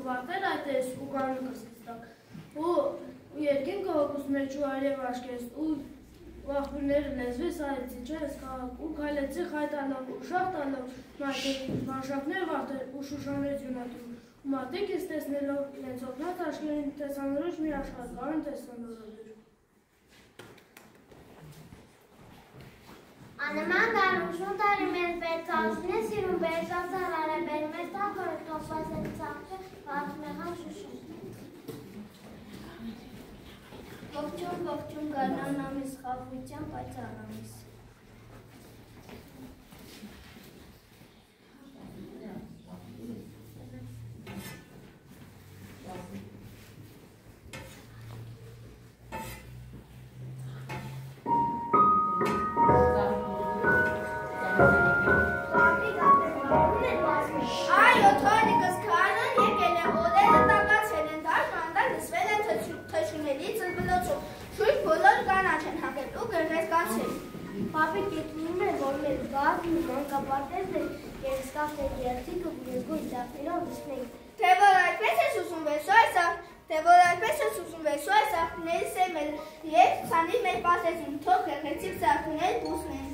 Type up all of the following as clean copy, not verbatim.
վատել այդ ես ու կանու կսիստակ ու երկինքը հոգուս մեջ ու արև աշկես ու վախվիները լեզվես այեցի չես ու կայլեցի խայտալավ ու շաղտալավ մանշակներ վարտեր ու շուշաներ յունատում ու մատիկ ես տեսնելով իրենց օգնած աշկերին տեսանորոշ մի աշխարհ տեսանորոշ Անման գարուշուն տարի մեր վերցածն է սիրում վերցածար արեբեր մեր տակորը տոպաս է ծաղկը վաղմեղան շուշուն Ողջուն գարնան ամիս խաղվության պայծառ ամիս Պապիկ ետնում է, որ մեր գազն ու մանկապարտեզն են երսկավտ է երդիկը բույզգույն դապնելով վիսնենք։ Թե որ այդպես ես ուսում վեսու այսա, ներիս է մեր եկ ծանի մեր պասեսին, թող գեղեցիկ ծարքուներ բուսնեն։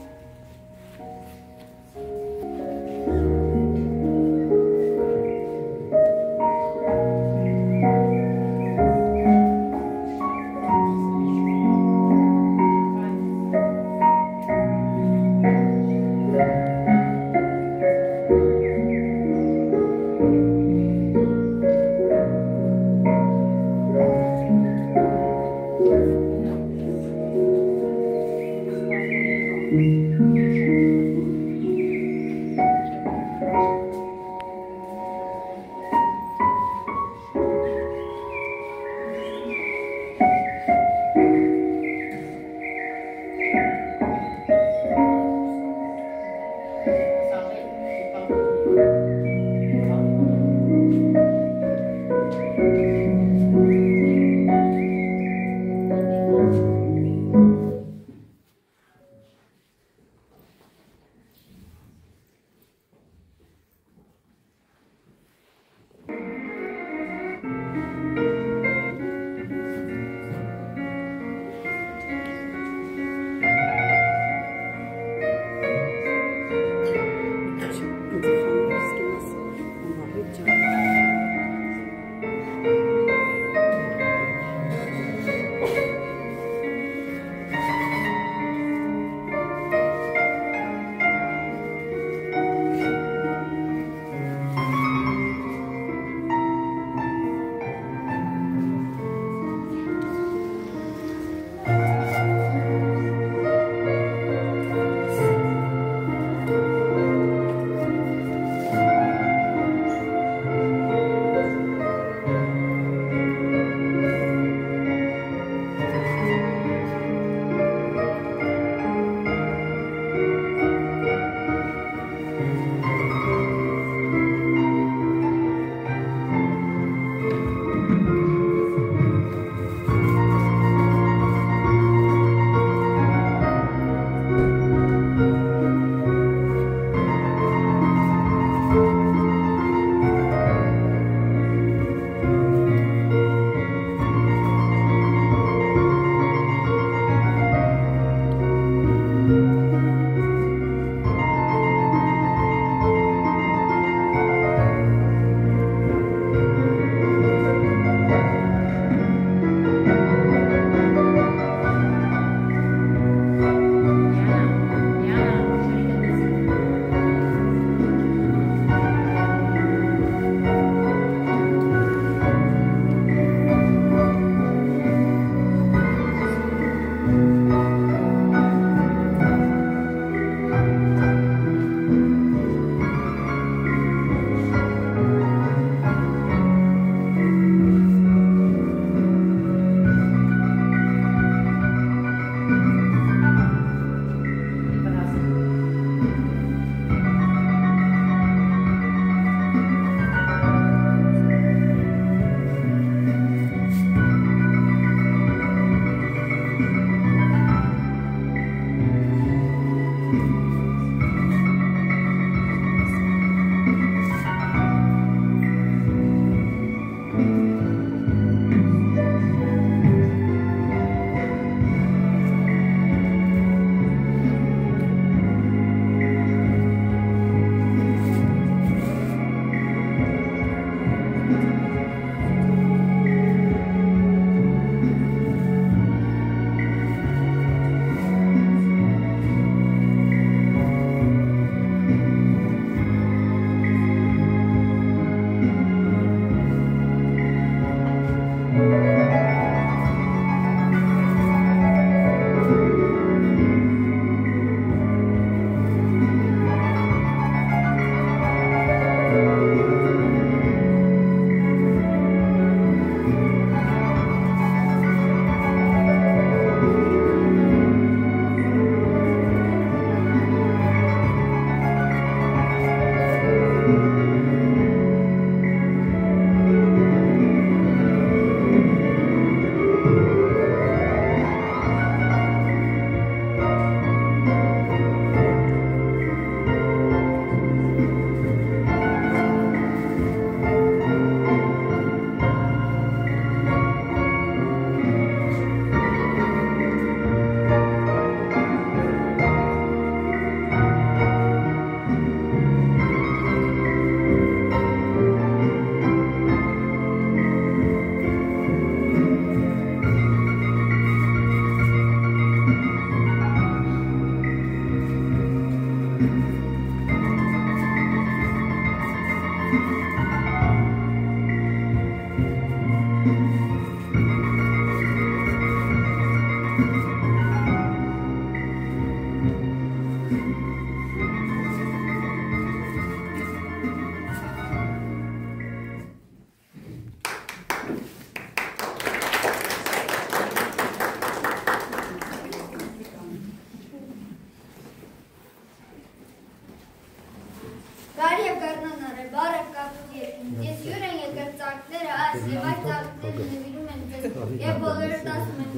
Բարև կառնանարը, բարև կապուտ երկինից, ես յուր են եկել ծաղկները այս և այս ծաղկները նվիրում են ձեզ և բոլորը դասում են,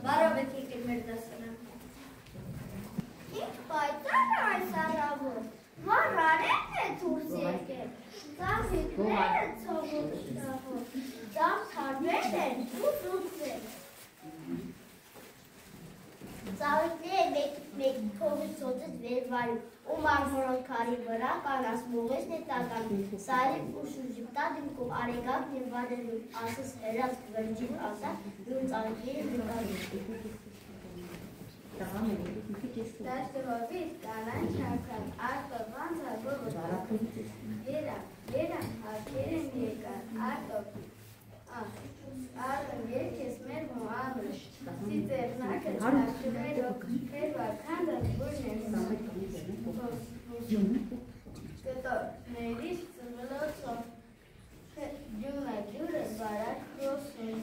բարով եք եկել մեր դասանը։ Ինչ պայծառ է այս առավոտ, վառարեն է դուրս եկել, ծաղիկները ցողոտ շտավոտ, ծաղ թարվել են ու զուցել։ Ծաղիկները մեկ փողի ծոցից վերվարում, ու մարմորոն քարի վրա կանաս մողեսն է տականում, սարիվ ու շուրջիպտա դիմքով արեգակն է վադերում, ասս հերած վրջին ասա, յուր ծաղիկները նկարում։ Դաշտվովից կանան չարքան, արկով անց արկով երան հարկեր են եկան, արկով արկով երկես մեր մոհամը, սիծերնակը չարքվերով, հերվար քանդը բուրն են Կտոր ներիս ծվլոցով, ջունը ջուրը բարակ կրոսն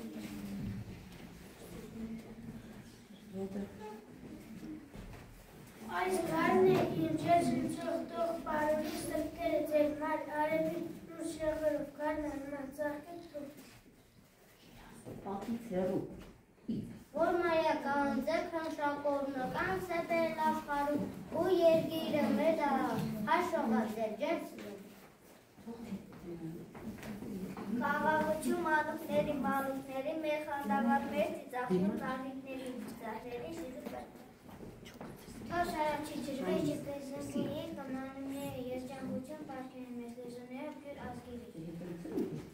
Այս գարն է ինջես ինցով տող պարովի սրկերը ձեր մար արևի ու շեղերով գարն է ման ծաղկեց թող Պատից հեռու Որ մայական ձեր քնշակողնական սեպեր լաշխարում ու երգիրը մեր հաշողած ձեր ջերցնում Խաղաղություն մանուկների մեր խանդավար մեր ծիծաղում ծաղիկների ու ծաղների շիրուպը Թոշարաչի ջրվեջ եպեզնքների կմանումները երջանկություն պարկեն են մեզ լեզուները պյուր ազգերի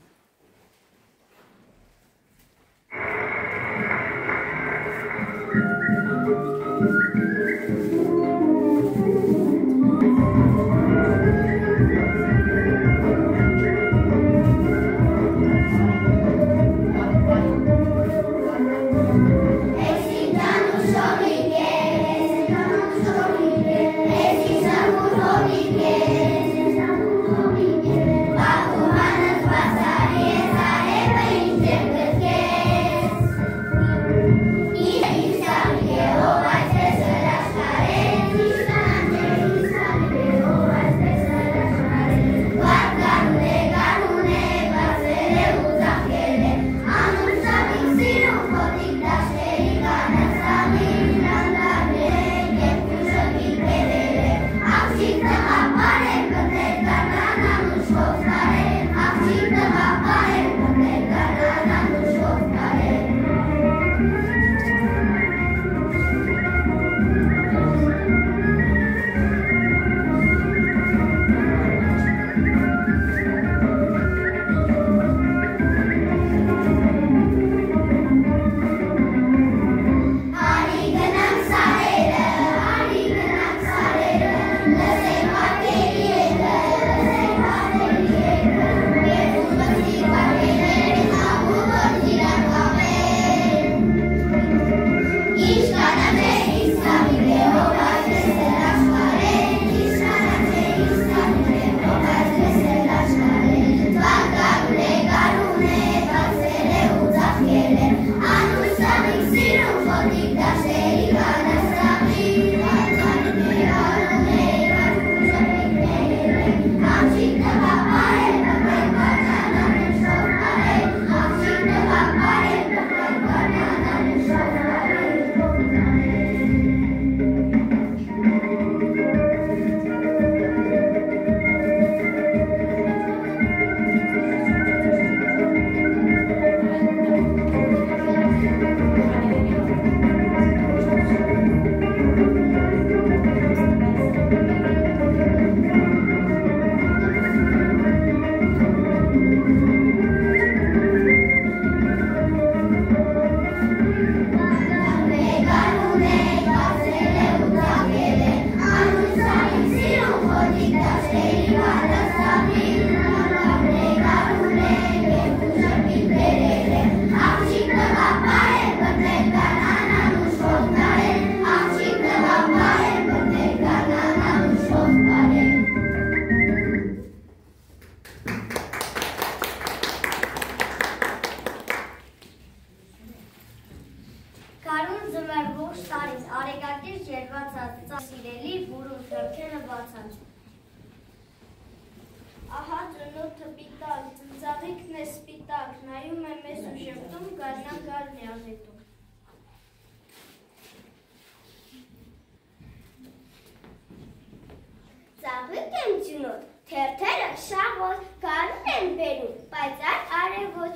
ծնոտ, թերթերը շաղոտ, գարուն են բերում, պայծառ արևոտ,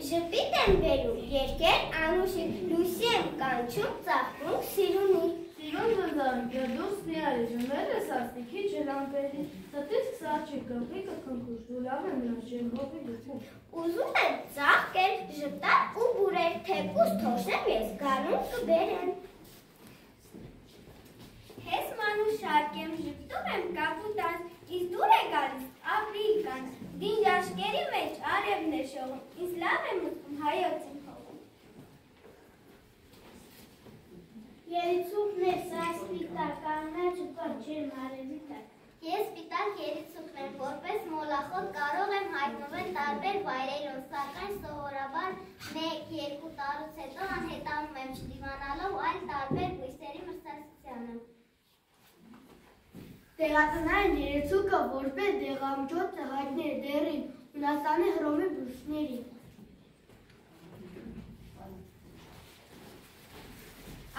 ժպիտ են բերում, երկեր անուշիկ, լույսի են կանչում, ծաղկում սիրունի։ Սիրուն դզան, գերդուս նիարի, ժմերը սաստիքի չելամպերի, տտից սաչի կղիկը կնքուշ, դուլավ եմ նաշեն հովի լուծում։ Ուզում են ծաղկել, ժպտալ ու բուրել, թեկուս թոշեմ ես գարուն կբերեմ։ Հես մանու շարքեմ, ժպտում եմ կապուտան, իս դուր է գալիս, ապրիկան, դինջ աշկերի մեջ արևն է շողում, իս լավ եմ ուտում, հայոց եմ հողում։ Երիցուկն է սա սպիտակ, կանաչ ու կար չեմ արևի տակ։ Ես սպիտակ երիցուկն եմ, որպես մոլախոտ կարող եմ հայտնվել տարբեր վայրերում, սակայն սովորաբար 1-2 տարուց հետո անհետանում եմ չդիվանալով այլ տարբեր բույսերի մրցակցությանը։ Տեղատնային երիցուկը որպես դեղամջոց է հայտնի է դեռին Հունաստանի Հռոմի բույսներին։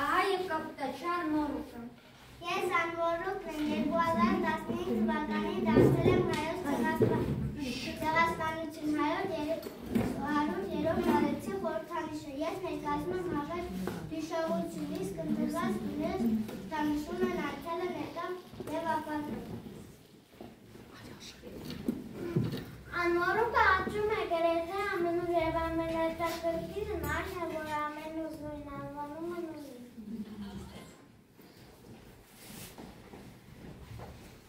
Ահա և կապուտաչան մորուկը։ Ես անմորուկն եմ 2015 թվականին դարձել եմ հայոց ցեղասպանություն 100-րդ տարեցի խորհրդանիշը։ Ես ներկայացնում եմ հավերժ հիշողություն, իսկ ընտրված դուներս խորհրդանիշում են այցելը ներկա և ապատում։ Անմորուկը աճում է գրեթե ամենուր և ամենահետաքրքիրն այն է, որ ամենուր նույն անվանումը ունի։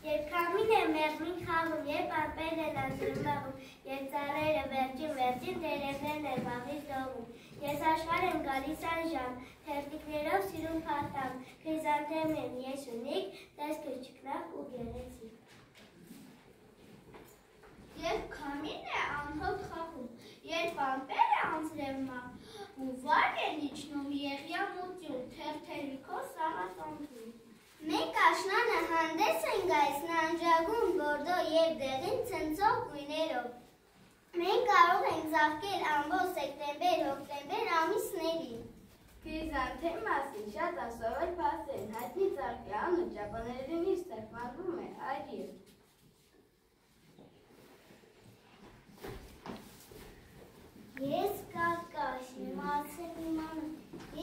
Երկամին է մեղմին խաղում, երբ ապերն են ազրմաղում, երբ ծառերը վերջին տերևներն են վաղից դողում։ Ես աշխարհ եմ գալիս այժմ, թերթիկներով սիրուն փախտամ, քրիզանթեմ եմ ես ունիկ, տեսքը չքնաղ ու գեղեցիկ։ Երբ քամին է անհոտ խաղում, երբ ամպերը անձրև մաղ, ու վար են իջնում եղյամություն, թերթերիքով սաղասանթում։ Մենք աշնանը հանդես են գայս նանջագում բորդո և դեղին ցնցող գույներով։ Մենք կարող ենք ծաղկել ամբողջ սեպտեմբեր, հոկտեմբեր ամիսներին։ Քրիզանթեմ մասին շատ ասողել փաստեր, հայտնի ծաղկի անունը ճապոներենից թարգմանվում է արիել։ Ես կակաշ եմ ասել իմանում,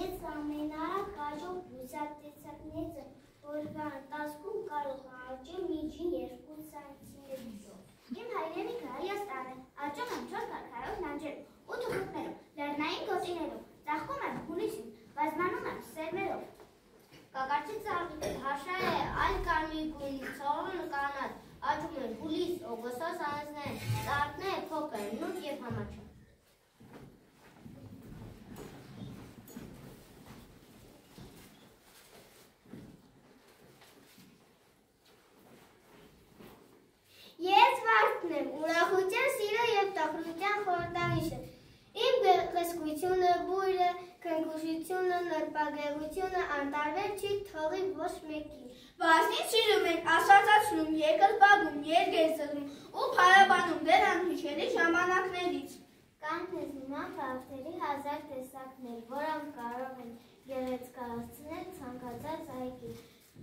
ես ամենարակ կաջող բուսակտեցակնեծը, որ կան տասկում կարող աճի միջին 2 սանտիմետրով։ Իմ հայրենիքը Հայաստան է, աճում եմ 4 կարգարով նանջերով, 8 ուղուտներով, լեռնային գոտիներով, ծաղկում եմ հուլիսին, բազմանում եմ սերմերով։ Կակարչի ծաղիկը հաշա է այլ կարմիր գույնի, ցողունը կանաչ, աճում են հուլիս, օգոստոս ամիսներին, ծաղիկները փոքր, նուրբ և համաչափ։ Ես վարդն եմ, ուրախության, սիրո և տխրության խորհրդանիշը, իմ գեղեցկությունը, բույրը, քնքուշությունը, նրբագեղությունը անտարբեր չի թողի ոչ մեկին։ Վազին սիրում ենք, ասացացնում, երկրպագում, երգերձնում ու փարաբանում դեր անհիշելի ժամանակներից։ Կան մեզ նման բավթերի 1000 տեսակներ, որոնք կարող են գեղեցկացնել ցանկացած այգի։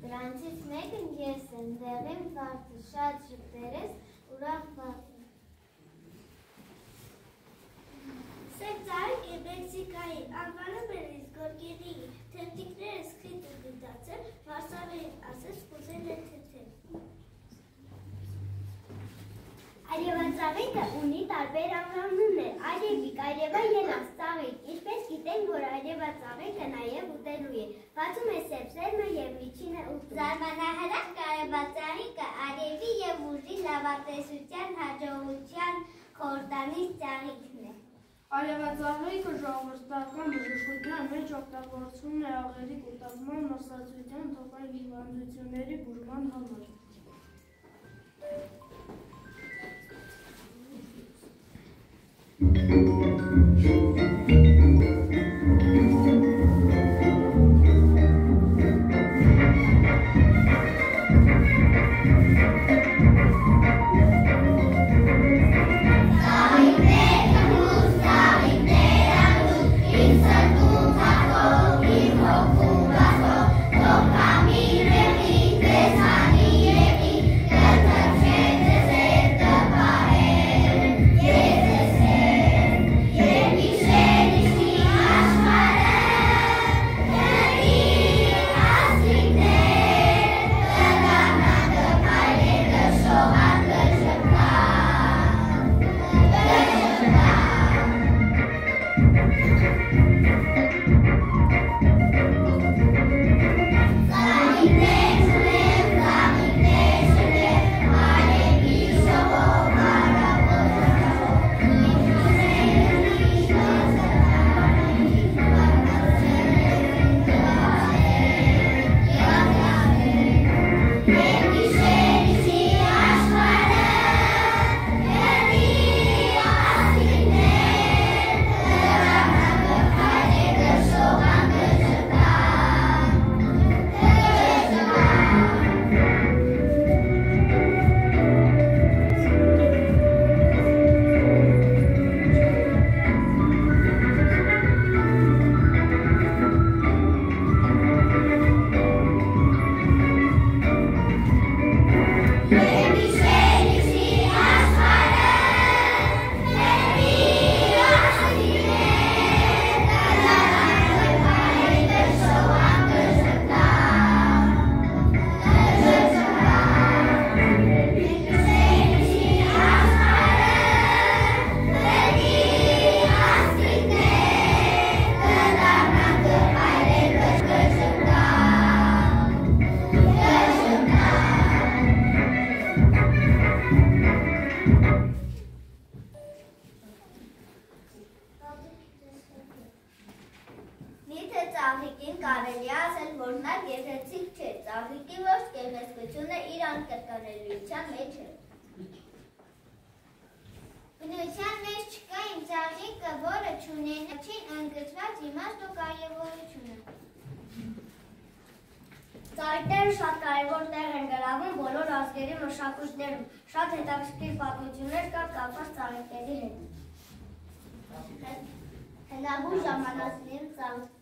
Դրանցից մեկն ես եմ, դեղին վարդը, շատ ժպտերես, ուրախ վարդը։ Սև ծաղիկ է Մեքսիկայի, անվանում են իս գորգերի, թերթիկներս խիտ ու դիտացել, վարսավերին ասես կուզել է թեթել։ Այրևածաղիկը ունի տարբեր անվանումներ, այրևիկ, այրևա ելած ծաղիկ, ինչպես գիտենք, որ այրևածաղիկը նաև ուտելու է, բացում է սև սերմը և միջինը ուտում։ Զարմանահրաշ այրևածաղիկը արևի և ուժի լավատեսության հաջողության խորհրդանիշ ծաղիկն է։ Այրևածաղիկը ժողովրդական բժշկության մեջ օգտագործվում է աղերի կուտակման, մրցակցության, թոքային հիվանդությունների բուժման համար։ Come չունենացին ընդգծված իմաստ ու կարևորությունը։ Ծաղիկները շատ կարևոր տեղ են գրավում բոլոր ազգերի մշակույթներում։ Շատ հետաքրքիր պատմություններ կան կապված ծաղիկների հետ։ Հնագույն ժամանակներում ծաղիկ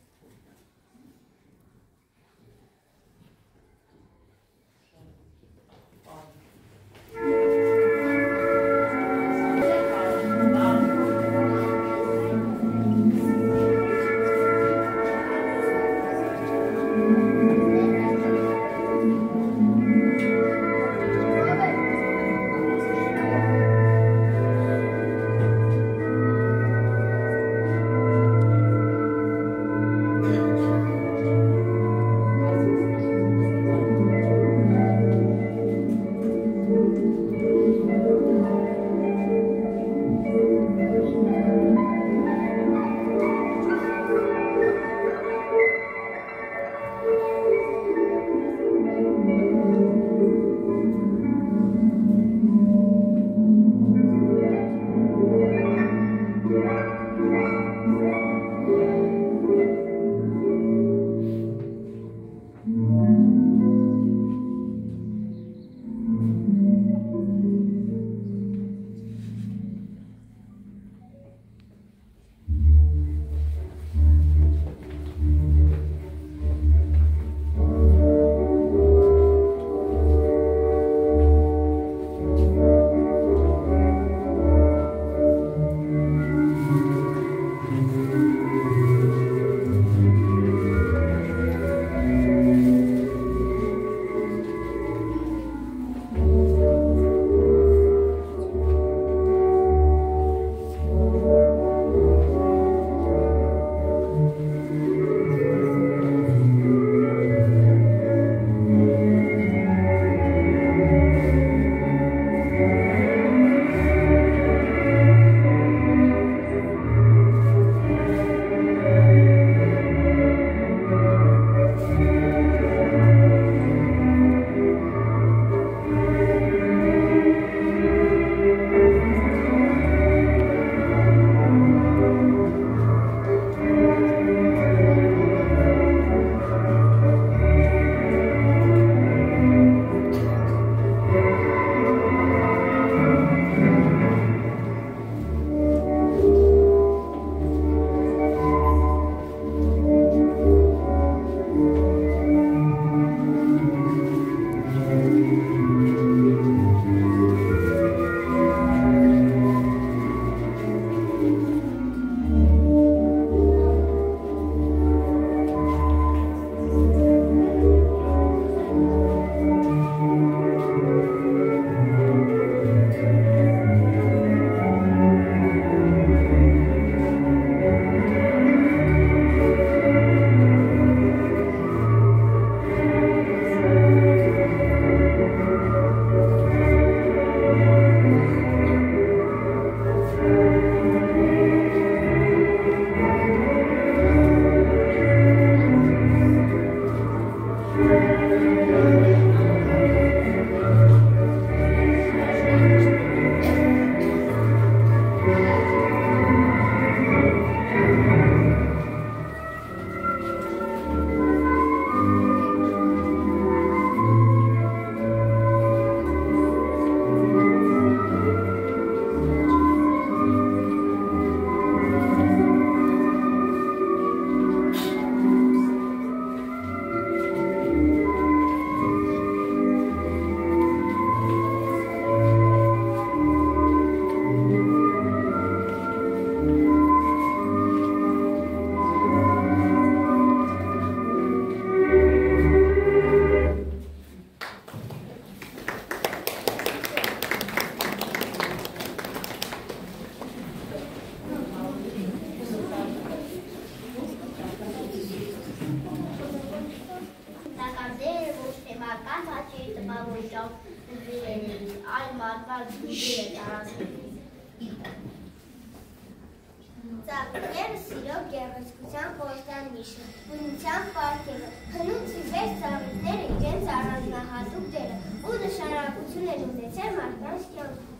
Ծաղիկները սիրո գեղեցկության խորհրդանիշը, բնության պարգևը, հնուց ի վեր ծաղիկները իրենց առանձնահատուկ դերը ու նշանակություն են ունեցել մարդկանց կյանքում։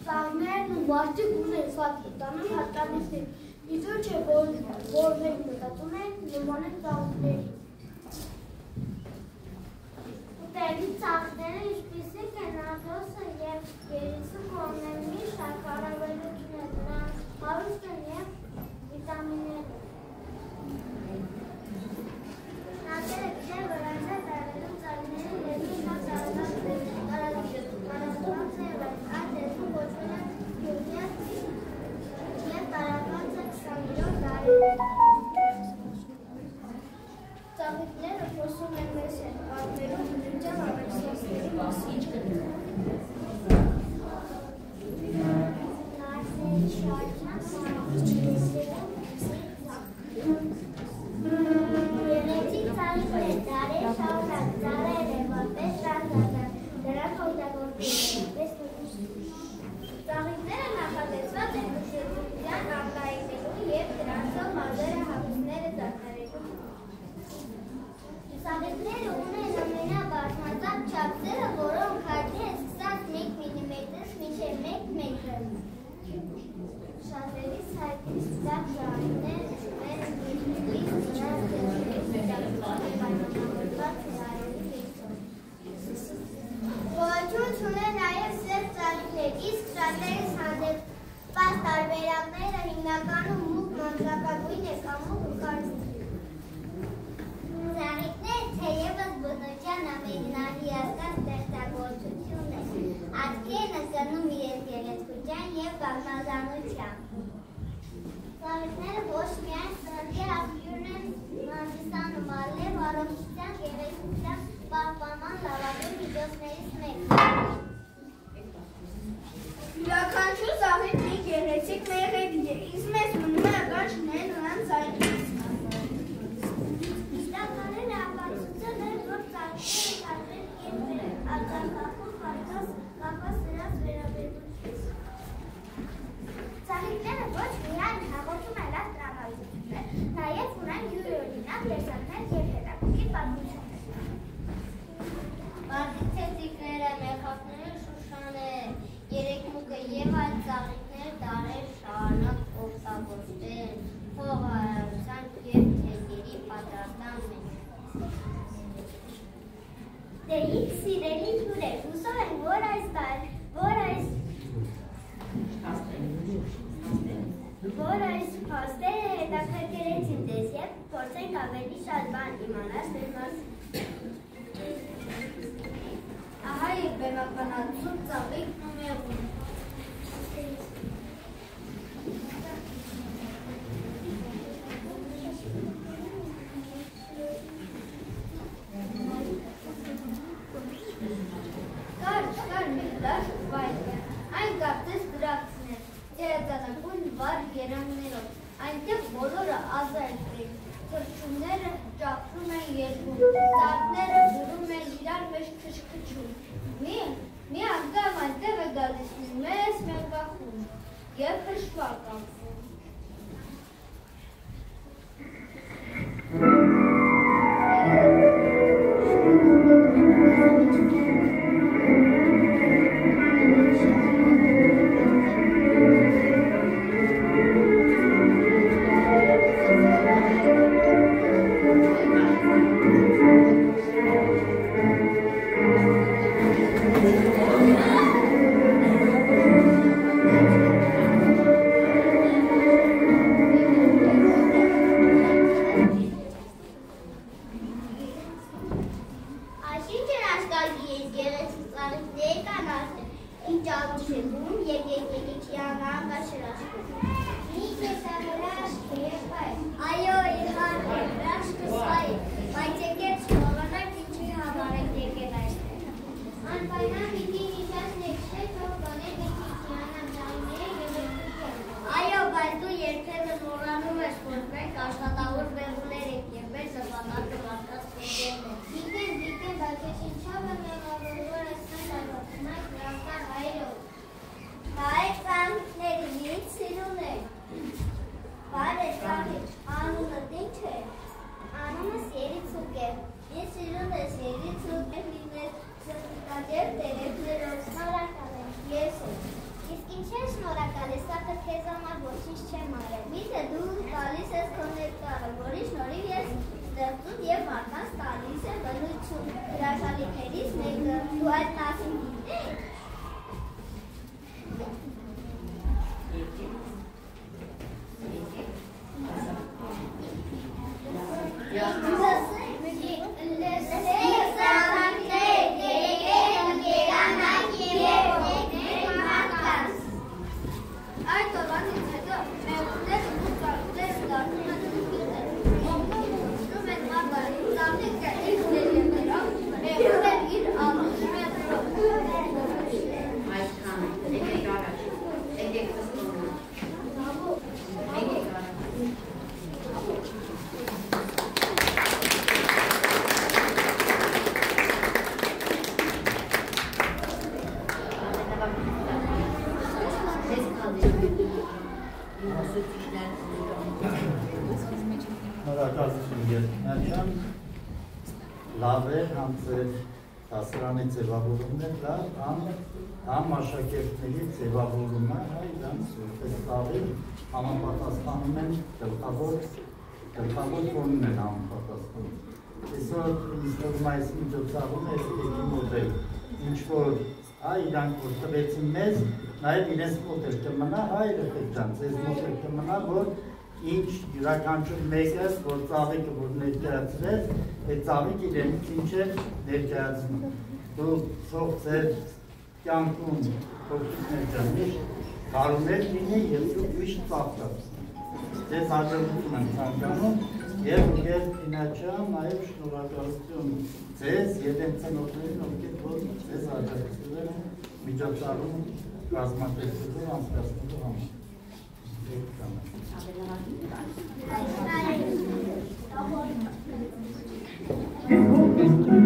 Ծաղիկներն մարդիկ ունեն սատ տանում հատկանիշներ, իզոր չէ, որ մենք մտածում ենք նման են ծաղիկների։ Ուտելի ծաղիկները ինչպիսիք են աղյոսը և գերիցը կողմեն մի շարք առավելություններ, նրանք հարուստ են և վիտամիններ։ Նատերը գիտեր, որ այնպես տարվելում ծաղիկները լեզու շատ տարածված է, այդ լեզու կոչվել է և տարածված է 23 դարերում։ Ծաղիկները խոսում են մեզ հետ պատմերում բնության ավելացվածքների մասին։ Նարսերի Գեղեցիկ ծաղիկներ դարեր շարունակ ծառեր են որպես ռազմական, դրանք օգտագործվում են որպես նույնիսկ։ Ծաղիկները նախատեսված են ուշադրության արտահայտելու և դրանցով մարզերը հագուստները զարդարելու։ Ծաղիկները ունեն ամենաբազմազան չափսերը, որոնք հայտնի են սկսած 1 մմ-ից մինչև 1 մետր։ Շատերից հայտնի սպիտակ ծաղիկները շուտեր են իսկ նրանց դեղերից պայմանավորված հրարերի կեցով։ Գոյություն չունեն նաև սև ծաղիկներ, իսկ շատերից հանդեպված տարբերակները հիմնականում մուգ մանրակագույն է կամ մուգ կարմիր։ Ծաղիկները թեևս բնության ամենահիասքանչ ստեղծագործությունն է, աչքի են ընկնում իրենց գեղեցկության և բազմազանությամբ։ Ծաղիկները ոչ միայն սննդի աղբյուր են հանդիսանում, այլև առողջության գեղեցկության պահպանման լավագույն միջոցներից մեկն է։ Յուրաքանչյուր ծաղիկ մի գեղեցիկ մեղեդի է, իսկ մեզ մնում է ականջներն նրանց ծաղիկներից։ Գիտնականները ապացուցել են, որ ծաղիկները տարբեր կերպեր են արձագանքում կապված նրանց վերաբերմունքից։ Ծաղիկները ոչ միայն հաղորդում են լավ տրամադրություններ, նաև ունեն յուրօրինակ տեսակներ և հետաքրքիր պատմություններ։ Մարդիկ մեխակները շուշանը, երեկմուկը և այլ ծաղիկներ դարեր շարունակ օգտագործել են խոհարարության և թեյերի պատրաստման մեջ։ Դե ինձ սիրելի հյուրեր, հուսով եմ, որ այս փաստերը հետաքրքրեցին ձեզ և փորձենք ավելի շատ բան իմանալ մեր մասին։ Ահա և բեմականացում ծաղիկն ու մեղուն։ Կար մի դաշտ վայր, այն կարծես դրախտն է, ծերածանագույն վառ երանգներով, այնտեղ բոլորը ազարկ են, թռչունները ճապրում են երկում, ծառները ջրում են իրար մեջ քշքշում։ Մի անգամ այնտեղ է գալիս մեծ մեղվախումբ և հրշվա կապվում։ Անունս Երիցուկ է, ես սիրում ես Երիցուկ է լինել, սրտակեր տերև ոչինչ չեմ արել։ Միթե դու տալիս ես քո ներկայը, որի շնորհիվ ես ստեղծում եւ մարդկանց տալիս եմ բնություն։ Հրաշալիքներից մեկը դու այդ մասին գիտես։ Այդ օրվանից հետո մեղուները մուծարուներ դառնում են ուղիղներ։ Ողնում են մագարի, ծավնիկը իր դերիներով, մեղուներ իր ալուշներով։ Այսքան, եկեք առաջ, եկեք խստորում, եկեք առաջ։ Հրակազություն երկնաչան, լավ է հանցեր դասրանի ձևավորումներ, լավ ամ աշակերտների ձևավորումը, իրանց որպես լավի համապատասխանում են գլխավոր կոնն են համապատասխանում։ Այսօր ինստորմայիս միջոցառում է էսպետի մոդել, ինչ-որ իրանք որ տվեցին մեզ, նաև իրենց մոտ էր կմնա, երեխեք ջան, ձեզ մոտ էր կմնա, որ ինչ յուրաքանչյուր մեկը, որ ծաղիկը որ ներկայացրեց, այդ ծաղիկ իրենից ինչ է ներկայացնում։ Դու սող ձեր կյանքում փոքրիկներ ջան, միշտ բարուներ լինի և դու միշտ ծաղկաս։ Ձեզ հաջողություն եմ ցանկանում և ուղղել Ինաչյան, նաև շնորհակալություն ձեզ և այն ծնողներին, ովքեր որ ձեզ աջակցել են միջոցառում կազմակերպելու անցկացնելու համար։ Thank you.